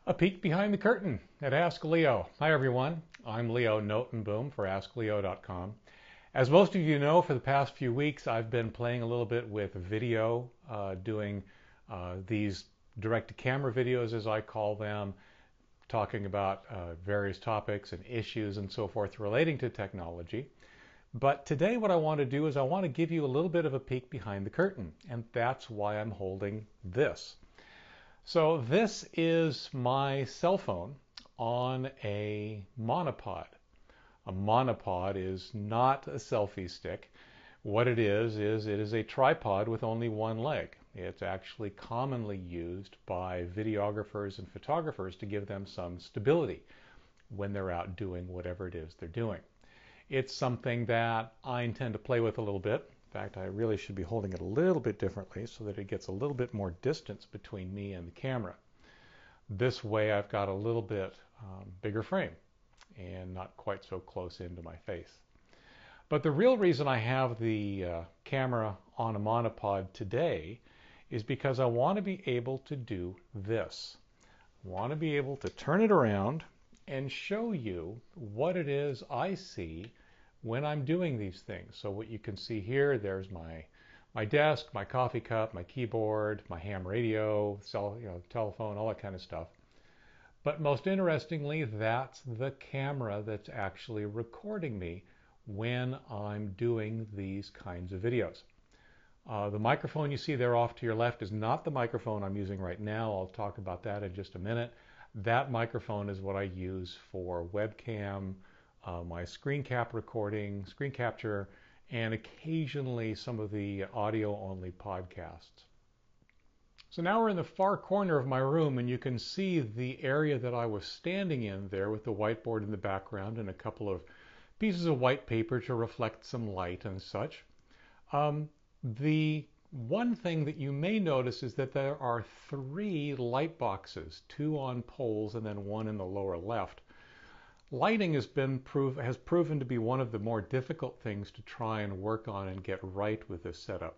A peek behind the curtain at Ask Leo. Hi everyone, I'm Leo Notenboom for AskLeo.com. As most of you know, for the past few weeks I've been playing a little bit with video, doing these direct-to-camera videos as I call them, talking about various topics and issues and so forth relating to technology. But today what I want to do is I want to give you a little bit of a peek behind the curtain, and that's why I'm holding this. So this is my cell phone on a monopod. A monopod is not a selfie stick. What it is it is a tripod with only one leg. It's actually commonly used by videographers and photographers to give them some stability when they're out doing whatever it is they're doing. It's something that I intend to play with a little bit. In fact, I really should be holding it a little bit differently so that it gets a little bit more distance between me and the camera. This way I've got a little bit bigger frame and not quite so close into my face. But the real reason I have the camera on a monopod today is because I want to be able to do this. I want to be able to turn it around and show you what it is I see when I'm doing these things. So what you can see here, there's my desk, my coffee cup, my keyboard, my ham radio, telephone, all that kind of stuff. But most interestingly, that's the camera that's actually recording me when I'm doing these kinds of videos. The microphone you see there off to your left is not the microphone I'm using right now. I'll talk about that in just a minute. That microphone is what I use for webcam, my screen capture, and occasionally some of the audio-only podcasts. So now we're in the far corner of my room, and you can see the area that I was standing in there with the whiteboard in the background and a couple of pieces of white paper to reflect some light and such. The one thing that you may notice is that there are 3 light boxes, 2 on poles and then 1 in the lower left. Lighting has proven to be one of the more difficult things to try and work on and get right with this setup.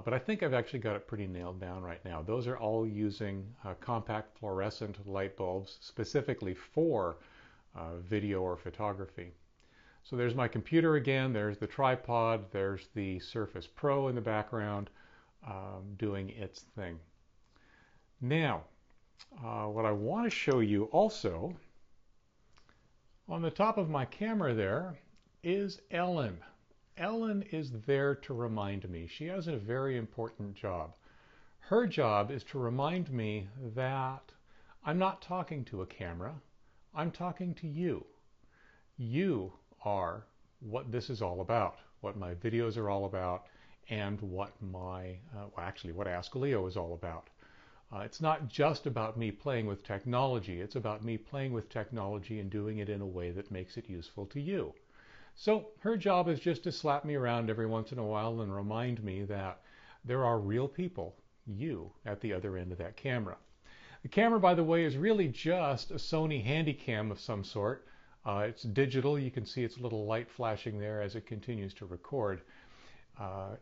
But I think I've actually got it pretty nailed down right now. Those are all using compact fluorescent light bulbs specifically for video or photography. So there's my computer again, there's the tripod, there's the Surface Pro in the background doing its thing. Now, what I want to show you also, on the top of my camera there is Ellen. Ellen is there to remind me. She has a very important job. Her job is to remind me that I'm not talking to a camera, I'm talking to you. You are what this is all about, what my videos are all about, and what what Ask Leo is all about. It's not just about me playing with technology, it's about me playing with technology and doing it in a way that makes it useful to you. So her job is just to slap me around every once in a while and remind me that there are real people, you, at the other end of that camera. The camera, by the way, is really just a Sony Handycam of some sort. It's digital. You can see its little light flashing there as it continues to record.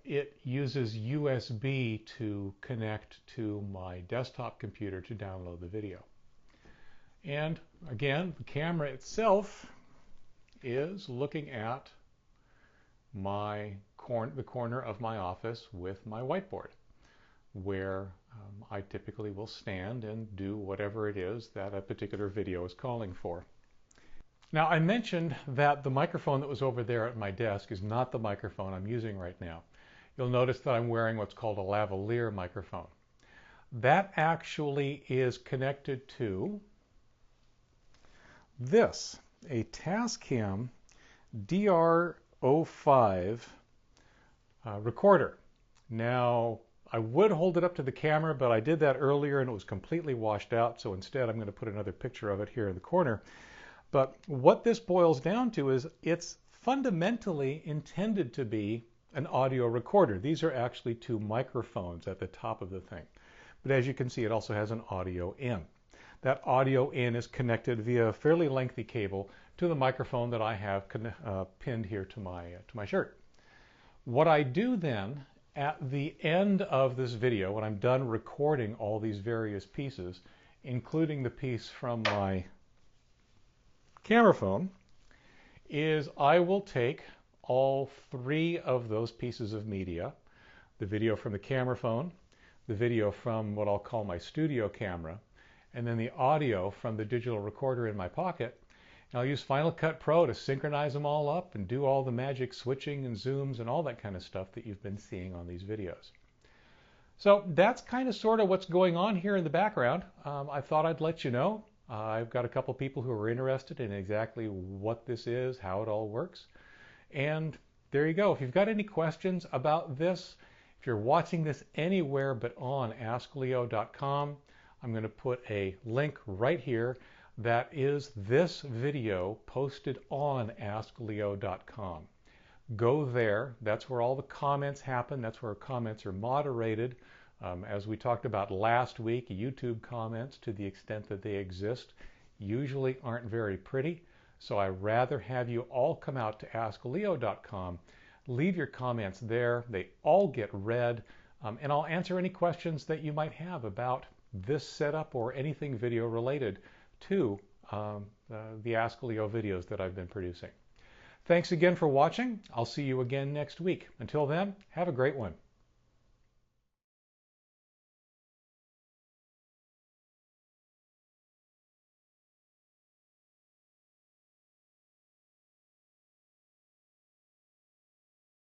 It uses USB to connect to my desktop computer to download the video. And again, the camera itself is looking at the corner of my office with my whiteboard, where I typically will stand and do whatever it is that a particular video is calling for. Now, I mentioned that the microphone that was over there at my desk is not the microphone I'm using right now. You'll notice that I'm wearing what's called a lavalier microphone. That actually is connected to this, a Tascam DR05 recorder. Now, I would hold it up to the camera, but I did that earlier and it was completely washed out, so instead I'm going to put another picture of it here in the corner. But what this boils down to is it's fundamentally intended to be an audio recorder. These are actually 2 microphones at the top of the thing. But as you can see, it also has an audio in. That audio in is connected via a fairly lengthy cable to the microphone that I have pinned here to my shirt. What I do then at the end of this video, when I'm done recording all these various pieces, including the piece from my camera phone, is I will take all three of those pieces of media, the video from the camera phone, the video from what I'll call my studio camera, and then the audio from the digital recorder in my pocket, and I'll use Final Cut Pro to synchronize them all up and do all the magic switching and zooms and all that kind of stuff that you've been seeing on these videos. So that's kind of sort of what's going on here in the background. I thought I'd let you know. I've got a couple people who are interested in exactly what this is, how it all works. And there you go. If you've got any questions about this, if you're watching this anywhere but on AskLeo.com, I'm going to put a link right here that is this video posted on AskLeo.com. Go there. That's where all the comments happen. That's where comments are moderated. As we talked about last week, YouTube comments, to the extent that they exist, usually aren't very pretty. So I rather have you all come out to AskLeo.com, leave your comments there. They all get read, and I'll answer any questions that you might have about this setup or anything video related to the Ask Leo videos that I've been producing. Thanks again for watching. I'll see you again next week. Until then, have a great one.